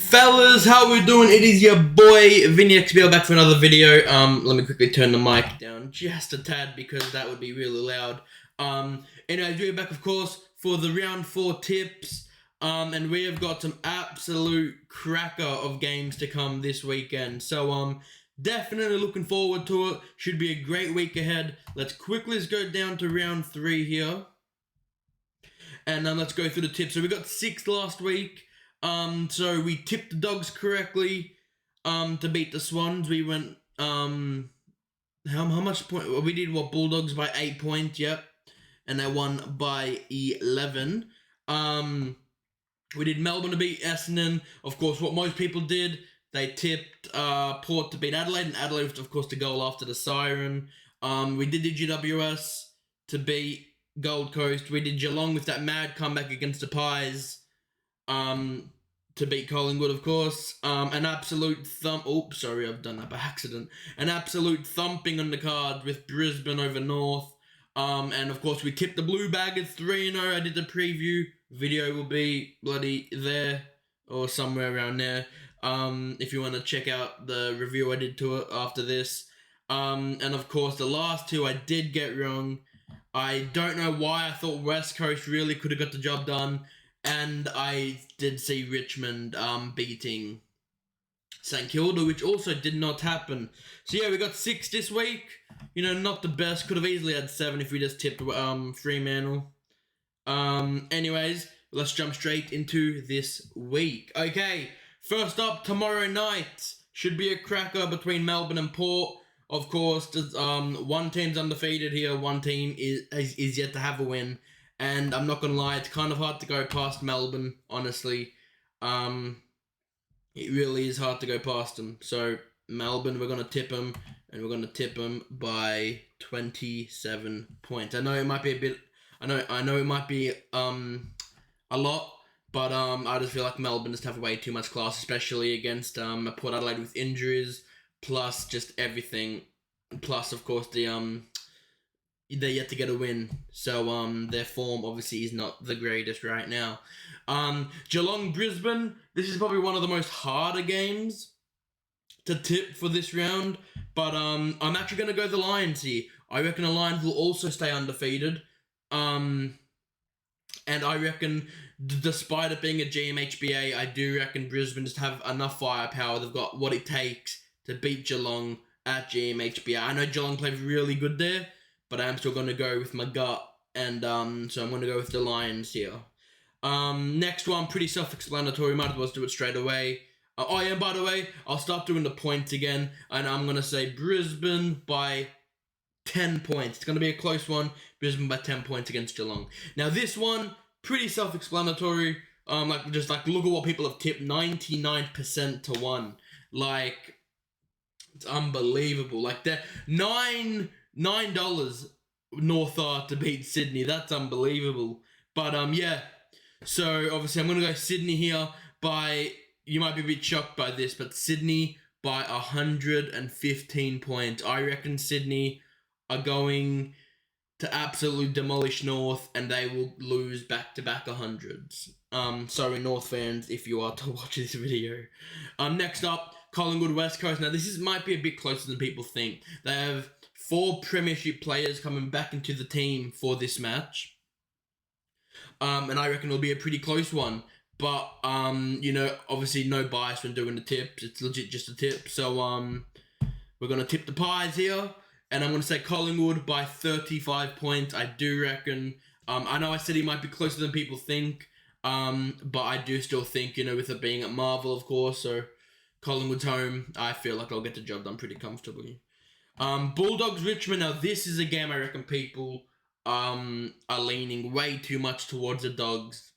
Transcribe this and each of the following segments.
Fellas, how we doing? It is your boy Vinny XBL back for another video. Let me quickly turn the mic down just a tad because that would be really loud. Anyway, we're back, of course, for the round 4 tips. And we have got some absolute cracker of games to come this weekend. So, definitely looking forward to it. Should be a great week ahead. Let's quickly go down to round 3 here. And let's go through the tips. So we got 6 last week. So we tipped the Dogs correctly, to beat the Swans. We went, how much point? We did Bulldogs by 8 points, yep. And they won by 11. We did Melbourne to beat Essendon. Of course, what most people did, they tipped, Port to beat Adelaide, and Adelaide, of course, to goal after the siren. We did the GWS to beat Gold Coast. We did Geelong with that mad comeback against the Pies. To beat Collingwood, of course. An absolute oops, sorry, I've done that by accident. An absolute thumping on the card with Brisbane over North. And of course, we tipped the Blue Bag at 3-0. I did the preview. Video will be bloody there or somewhere around there. If you want to check out the review I did to it after this. And of course, the last 2 I did get wrong. I don't know why. I thought West Coast really could have got the job done. And I did see Richmond beating St Kilda, which also did not happen. So yeah, we got 6 this week. You know, not the best. Could have easily had 7 if we just tipped Fremantle. Anyways, let's jump straight into this week. Okay, first up, tomorrow night should be a cracker between Melbourne and Port. Of course, one team's undefeated here. One team is yet to have a win. And I'm not going to lie, it's kind of hard to go past Melbourne, honestly. It really is hard to go past them. So, Melbourne, we're going to tip them, and we're going to tip them by 27 points. I know it might be a bit, I know it might be a lot, but I just feel like Melbourne just have way too much class, especially against Port Adelaide with injuries, plus just everything, plus, of course, they're yet to get a win, so their form obviously is not the greatest right now. Geelong Brisbane, this is probably one of the most harder games to tip for this round, but I'm actually going to go the Lions here. I reckon the Lions will also stay undefeated, and I reckon, despite it being a GMHBA, I do reckon Brisbane just have enough firepower. They've got what it takes to beat Geelong at GMHBA. I know Geelong played really good there, but I'm still going to go with my gut, and so I'm going to go with the Lions here. Next one, pretty self-explanatory. Might as well do it straight away. Oh yeah, by the way, I'll start doing the points again, and I'm going to say Brisbane by 10 points. It's going to be a close one. Brisbane by 10 points against Geelong. Now this one, pretty self-explanatory. Look at what people have tipped. 99% to 1. Like, it's unbelievable. Like, they're $9 North to beat Sydney. That's unbelievable. But yeah, so obviously I'm going to go Sydney here by, you might be a bit shocked by this, but Sydney by 115 points. I reckon Sydney are going to absolutely demolish North, and they will lose back-to-back 100s. Sorry, North fans, if you are to watch this video. Next up, Collingwood West Coast. Now this might be a bit closer than people think. They have 4 premiership players coming back into the team for this match. And I reckon it'll be a pretty close one. But, you know, obviously no bias when doing the tips. It's legit just a tip. So, we're going to tip the Pies here. And I'm going to say Collingwood by 35 points. I do reckon. I know I said he might be closer than people think. But I do still think, you know, with it being at Marvel, of course. So, Collingwood's home. I feel like I'll get the job done pretty comfortably. Bulldogs Richmond. Now this is a game I reckon people are leaning way too much towards the Dogs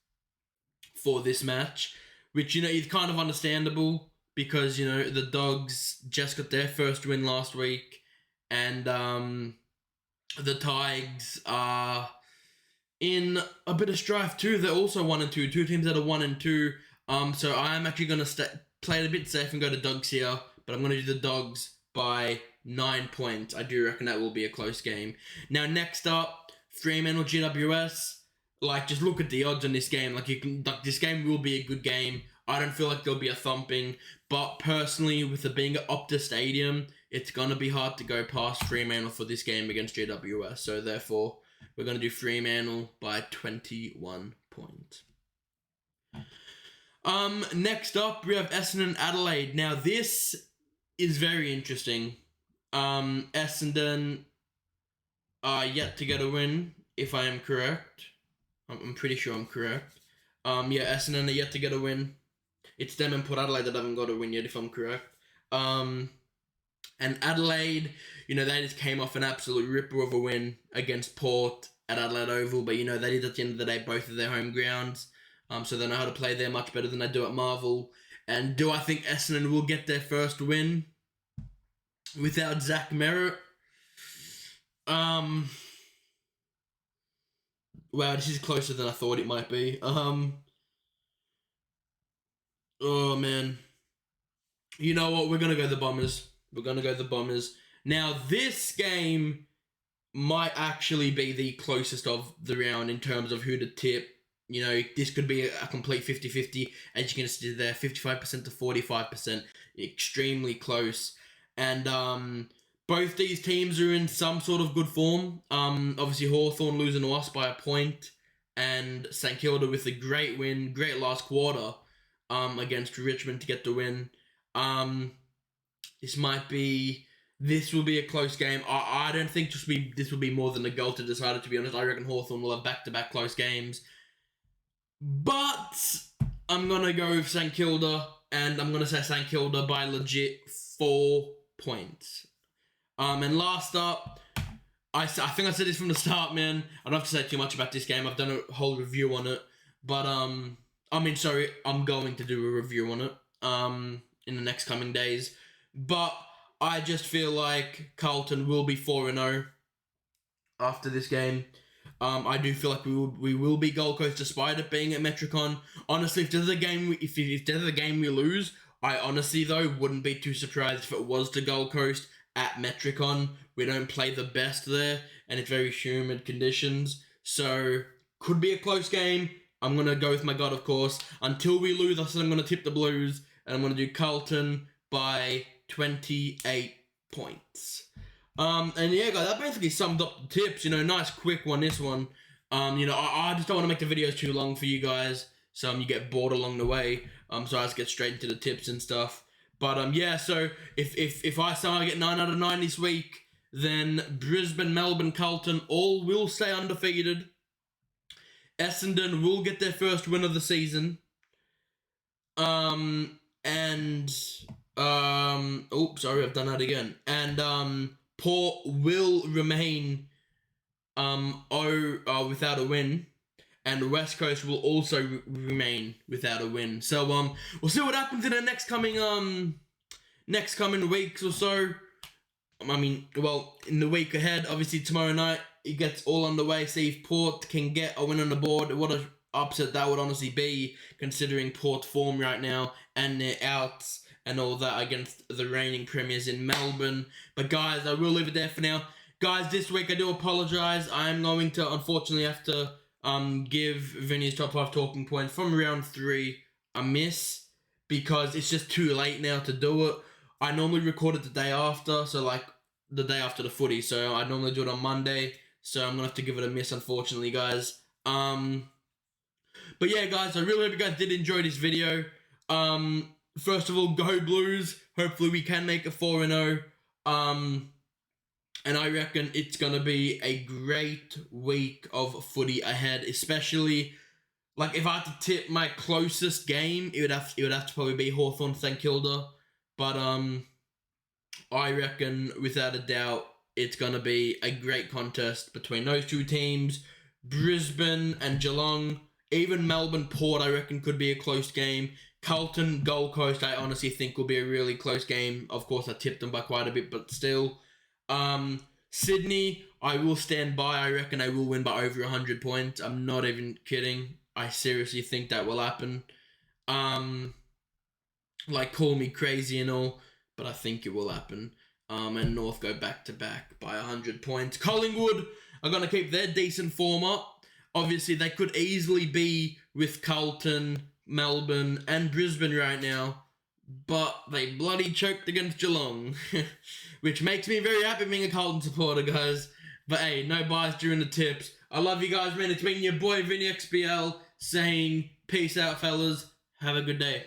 for this match, which, you know, is kind of understandable because, you know, the Dogs just got their first win last week, and the Tigers are in a bit of strife too. They're also 1-2, 2 teams that are 1-2. So I am actually going to play it a bit safe and go to Dogs here, but I'm going to do the Dogs by 9 points. I do reckon that will be a close game. Now, next up, Fremantle GWS. Like, just look at the odds on this game. Like, this game will be a good game. I don't feel like there'll be a thumping. But personally, with it being at Optus Stadium, it's going to be hard to go past Fremantle for this game against GWS. So therefore, we're going to do Fremantle by 21 points. Next up, we have Essendon Adelaide. Now, this is very interesting. Essendon are yet to get a win, if I am correct. I'm pretty sure I'm correct. Essendon are yet to get a win. It's them and Port Adelaide that haven't got a win yet, if I'm correct. And Adelaide, they just came off an absolute ripper of a win against Port at Adelaide Oval, but, they did at the end of the day both of their home grounds. So they know how to play there much better than they do at Marvel. And do I think Essendon will get their first win without Zach Merritt? Wow, this is closer than I thought it might be. Oh, man. You know what? We're going to go the Bombers. Now, this game might actually be the closest of the round in terms of who to tip. This could be a complete 50-50. As you can see there, 55% to 45%. Extremely close. And both these teams are in some sort of good form. Obviously, Hawthorn losing to us by a point. And St Kilda with a great win, great last quarter against Richmond to get the win. This will be a close game. I don't think this will be more than a goal to decide it, to be honest. I reckon Hawthorn will have back-to-back close games. But I'm going to go with St Kilda, and I'm going to say St Kilda by legit 4 points. And last up, I think I said this from the start, man. I don't have to say too much about this game. I've done a whole review on it. But, I'm going to do a review on it in the next coming days. But I just feel like Carlton will be 4-0 after this game. I do feel like we will be Gold Coast despite it being at Metricon. Honestly, if there's a game we lose, I honestly though wouldn't be too surprised if it was to Gold Coast at Metricon. We don't play the best there, and it's very humid conditions, so could be a close game. I'm gonna go with my gut, of course. Until we lose, I said I'm gonna tip the Blues, and I'm gonna do Carlton by 28 points. And yeah, guys, that basically summed up the tips. Nice quick one, this one. I just don't want to make the videos too long for you guys, so you get bored along the way. So I just get straight into the tips and stuff. But so if I somehow get 9 out of 9 this week, then Brisbane, Melbourne, Carlton all will stay undefeated. Essendon will get their first win of the season. Sorry, I've done that again. And Port will remain without a win, and West Coast will also remain without a win. So we'll see what happens in the next coming weeks or so. In the week ahead, obviously tomorrow night it gets all underway. See if Port can get a win on the board. What an upset that would honestly be, considering Port's form right now and their outs and all that against the reigning premiers in Melbourne. But guys, I will leave it there for now. Guys, this week I do apologise. I am going to unfortunately have to give Vinny's top 5 talking points from round 3 a miss, because it's just too late now to do it. I normally record it the day after, so like the day after the footy. So I normally do it on Monday. So I'm gonna have to give it a miss, unfortunately, guys. But yeah, guys, I really hope you guys did enjoy this video. First of all, go Blues. Hopefully we can make it 4-0. And I reckon it's going to be a great week of footy ahead, especially, like, if I had to tip my closest game, it would have to probably be Hawthorn St Kilda. But I reckon, without a doubt, it's going to be a great contest between those two teams. Brisbane and Geelong, even Melbourne Port, I reckon, could be a close game. Carlton Gold Coast, I honestly think will be a really close game. Of course, I tipped them by quite a bit, but still. Sydney, I will stand by. I reckon I will win by over 100 points. I'm not even kidding. I seriously think that will happen. Call me crazy and all, but I think it will happen. And North go back-to-back by 100 points. Collingwood are going to keep their decent form up. Obviously, they could easily be with Carlton Melbourne, and Brisbane right now, but they bloody choked against Geelong, which makes me very happy being a Carlton supporter, guys. But hey, no bias during the tips. I love you guys, man. It's been your boy Vinny XBL saying peace out, fellas. Have a good day.